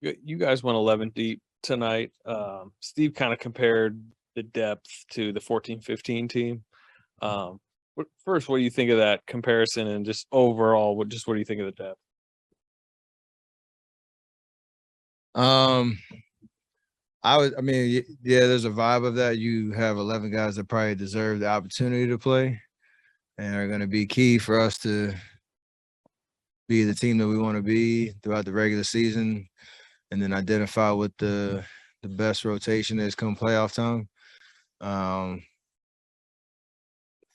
You guys went 11 deep tonight. Steve kind of compared the depth to the 14-15 team. First, what do you think of that comparison, and just overall, what do you think of the depth? I mean, yeah, there's a vibe of that. You have 11 guys that probably deserve the opportunity to play and are going to be key for us to be the team that we want to be throughout the regular season, and then identify what the best rotation is come playoff time.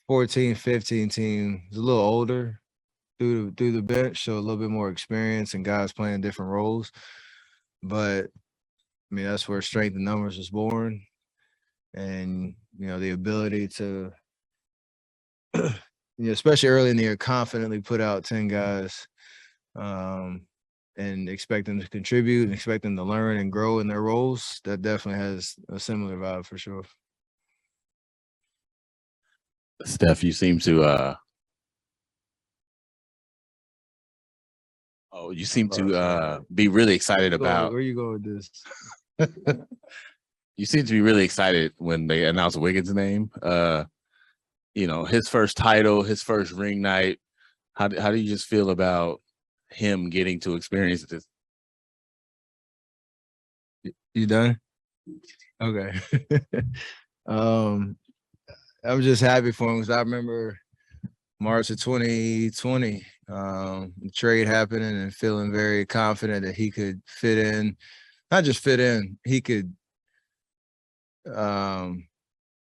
14-15 team is a little older through the bench, so a little bit more experience and guys playing different roles. But I mean, that's where strength in numbers was born, and the ability to, especially early in the year, confidently put out 10 guys, and expect them to contribute and expect them to learn and grow in their roles. That definitely has a similar vibe for sure. Steph, you seem to be really excited about. Where you go with this? You seem to be really excited when they announced Wiggins' name. His first title, his first ring night. How do you just feel about him getting to experience this? You done? Okay. I'm just happy for him because I remember March of 2020, the trade happening, and feeling very confident that he could fit in. Not just fit in, he could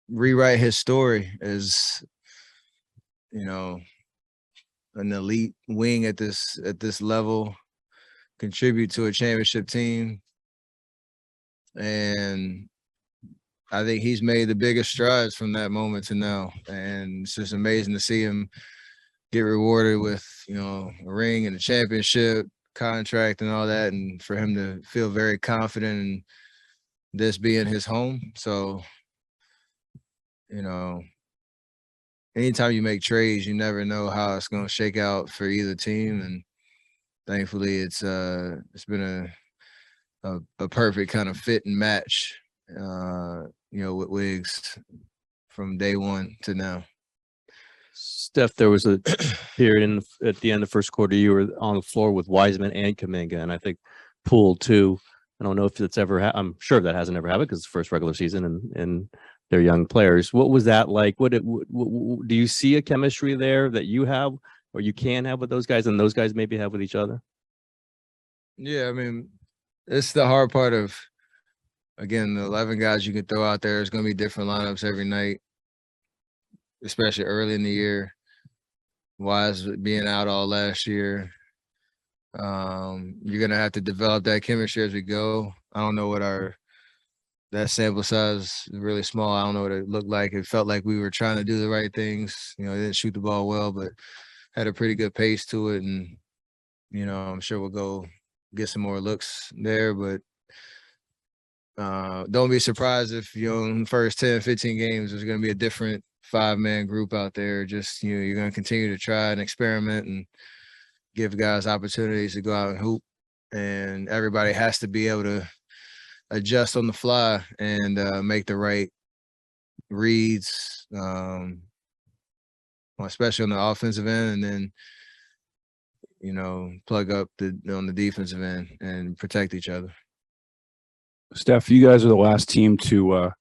rewrite his story as an elite wing at this level, contribute to a championship team. And I think he's made the biggest strides from that moment to now. And it's just amazing to see him get rewarded with, a ring and a championship contract and all that, and for him to feel very confident in this being his home. So, anytime you make trades, you never know how it's going to shake out for either team. And thankfully it's been a perfect kind of fit and match, with Wiggs from day one to now. Steph, there was a period at the end of the first quarter, you were on the floor with Wiseman and Kuminga, and I think Poole too. I don't know if it's ever I'm sure that hasn't ever happened because it's the first regular season and they're young players. What was that like? Do you see a chemistry there that you have or you can have with those guys and those guys maybe have with each other? Yeah, I mean, it's the hard part of, again, the 11 guys you can throw out there. There's going to be different lineups every night, especially early in the year. Wise being out all last year. You're going to have to develop that chemistry as we go. I don't know what that sample size is really small. I don't know what it looked like. It felt like we were trying to do the right things. Didn't shoot the ball well, but had a pretty good pace to it. And, I'm sure we'll go get some more looks there, but don't be surprised if, in the first 10, 15 games, there's going to be a different 5-man group out there. Just, you're going to continue to try and experiment and give guys opportunities to go out and hoop. And everybody has to be able to adjust on the fly and make the right reads, especially on the offensive end, and then, plug up on the defensive end and protect each other. Steph, you guys are the last team to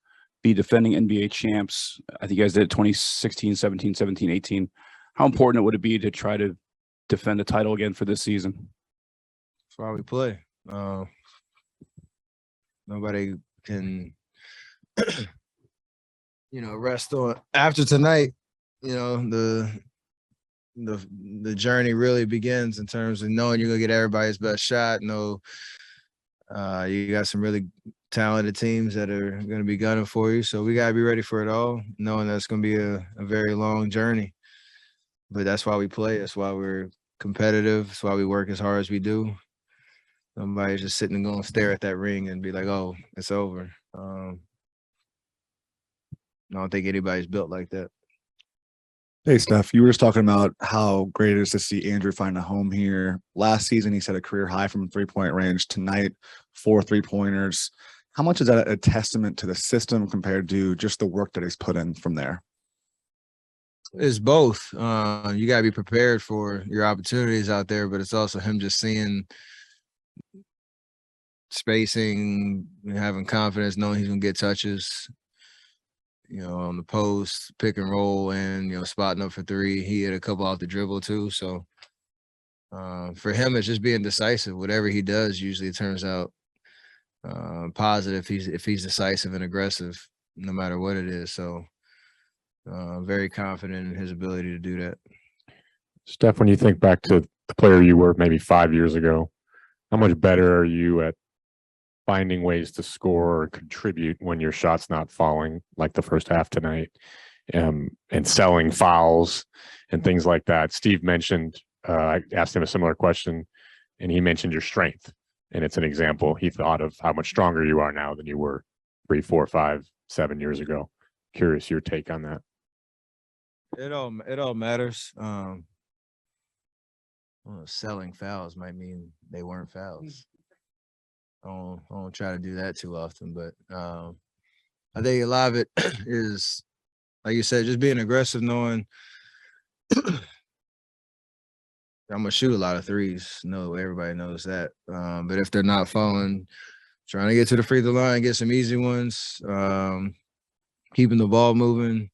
be defending NBA champs. I think you guys did it 2016, 17, 17, 18. How important would it be to try to defend the title again for this season? That's why we play. Nobody can, rest on after tonight. The journey really begins in terms of knowing you're gonna get everybody's best shot. You got some really talented teams that are gonna be gunning for you. So we gotta be ready for it all, knowing that it's gonna be a very long journey. But that's why we play. That's why we're competitive. That's why we work as hard as we do. Somebody's just sitting and going to stare at that ring and be like, oh, it's over. I don't think anybody's built like that. Hey, Steph, you were just talking about how great it is to see Andrew find a home here. Last season, he set a career high from 3-point range. Tonight, 4 3-pointers. How much is that a testament to the system compared to just the work that he's put in from there? It's both. You got to be prepared for your opportunities out there, but it's also him just seeing spacing, having confidence, knowing he's going to get touches, on the post, pick and roll, and, spotting up for three. He hit a couple off the dribble too. So for him, it's just being decisive. Whatever he does, usually it turns out positive if he's decisive and aggressive, no matter what it is. So very confident in his ability to do that. Steph, when you think back to the player you were maybe 5 years ago, how much better are you at finding ways to score or contribute when your shot's not falling, like the first half tonight, and selling fouls and things like that? Steve mentioned, I asked him a similar question, and he mentioned your strength. And it's an example. He thought of how much stronger you are now than you were 3, 4, 5, 7 years ago. Curious your take on that. It all matters. Selling fouls might mean they weren't fouls. I don't try to do that too often, but I think a lot of it is, like you said, just being aggressive, knowing I'm gonna shoot a lot of threes. No, everybody knows that. But if they're not falling, trying to get to the free throw line, get some easy ones, keeping the ball moving.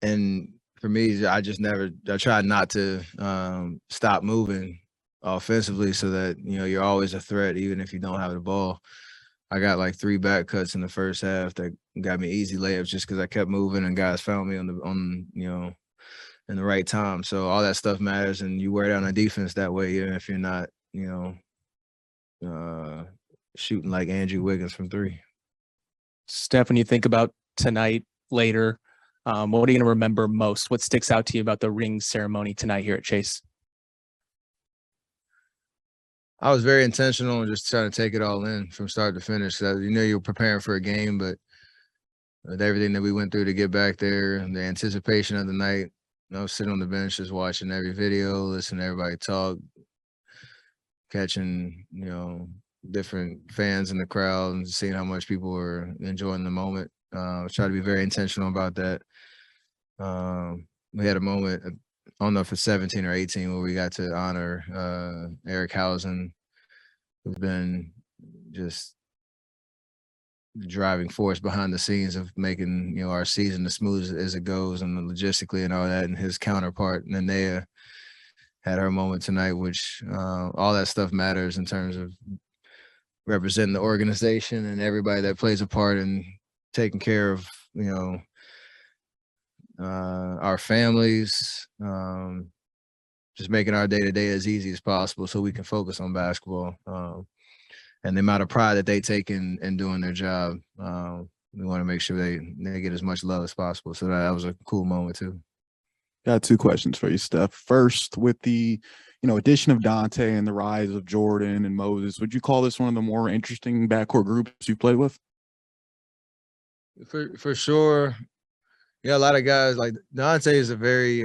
And for me, I try not to stop moving offensively so that, you're always a threat, even if you don't have the ball. I got like 3 back cuts in the first half that got me easy layups just because I kept moving and guys found me in the right time. So all that stuff matters, and you wear down a defense that way, even if you're not, shooting like Andrew Wiggins from 3. Steph, when you think about tonight later, what are you going to remember most? What sticks out to you about the ring ceremony tonight here at Chase? I was very intentional and just trying to take it all in from start to finish. So, you're preparing for a game, but with everything that we went through to get back there and the anticipation of the night, I was sitting on the bench just watching every video, listening to everybody talk, catching, different fans in the crowd and seeing how much people were enjoying the moment. I was trying to be very intentional about that. We had a moment, I don't know if it's 17 or 18, where we got to honor Eric Hausen, who's been just the driving force behind the scenes of making, our season as smooth as it goes and logistically and all that. And his counterpart, Nanea, had her moment tonight, which all that stuff matters in terms of representing the organization and everybody that plays a part in taking care of, our families, just making our day-to-day as easy as possible so we can focus on basketball. And the amount of pride that they take in doing their job, we want to make sure they get as much love as possible. So that was a cool moment too. Got 2 questions for you, Steph. First, with the addition of Dante and the rise of Jordan and Moses, would you call this one of the more interesting backcourt groups you played with? For sure. Yeah, a lot of guys like Dante is a very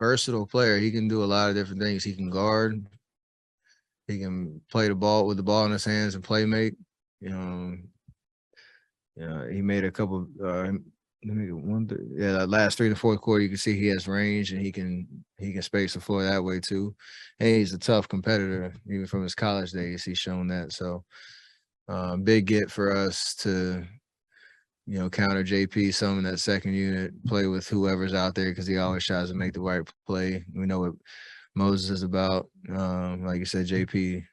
versatile player. He can do a lot of different things. He can guard. He can play the ball with the ball in his hands and play make. He made a couple. That last 3 to 4th quarter, you can see he has range and he can space the floor that way too. And he's a tough competitor, even from his college days. He's shown that. So big get for us to counter JP some in that second unit, play with whoever's out there because he always tries to make the right play. We know what Moses is about. Like you said, JP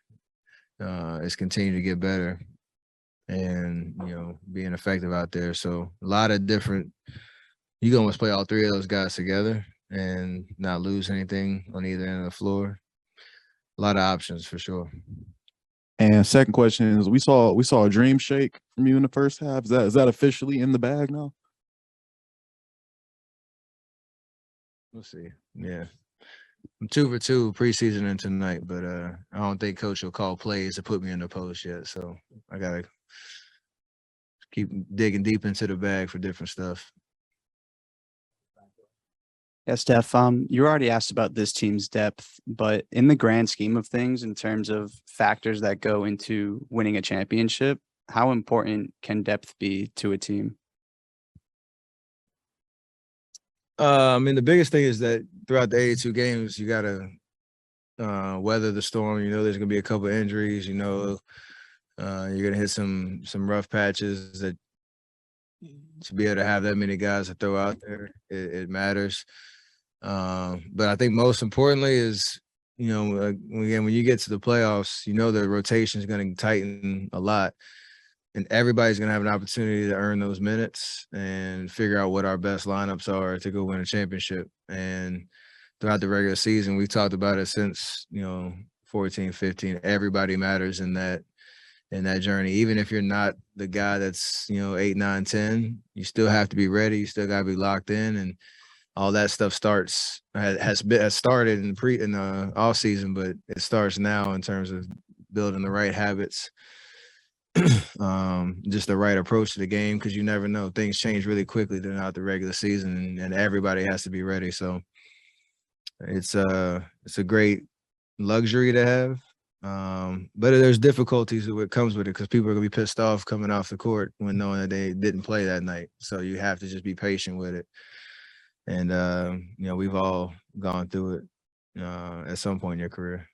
is continuing to get better and, being effective out there. So a lot of different – you can almost play all 3 of those guys together and not lose anything on either end of the floor. A lot of options for sure. And second question is, we saw a dream shake from you in the first half. Is that officially in the bag now? We'll see. Yeah. I'm 2 for 2 preseason and tonight, but I don't think coach will call plays to put me in the post yet. So I got to keep digging deep into the bag for different stuff. Yeah, Steph, you already asked about this team's depth, but in the grand scheme of things, in terms of factors that go into winning a championship, how important can depth be to a team? I mean, the biggest thing is that throughout the 82 games, you got to weather the storm. You know, there's going to be a couple of injuries. You know, you're going to hit some rough patches. That to be able to have that many guys to throw out there, it matters. But I think most importantly is, you know, again, when you get to the playoffs, you know the rotation is going to tighten a lot. And everybody's going to have an opportunity to earn those minutes and figure out what our best lineups are to go win a championship. And throughout the regular season, we've talked about it since, you know, 14, 15. Everybody matters in that journey. Even if you're not the guy that's, you know, 8, 9, 10, you still have to be ready. You still got to be locked in, and all that stuff has started in the off season, but it starts now in terms of building the right habits. Just the right approach to the game, because you never know, things change really quickly throughout the regular season, and everybody has to be ready. So it's a great luxury to have, but there's difficulties that comes with it, because people are gonna be pissed off coming off the court when knowing that they didn't play that night. So you have to just be patient with it, and you know, we've all gone through it at some point in your career.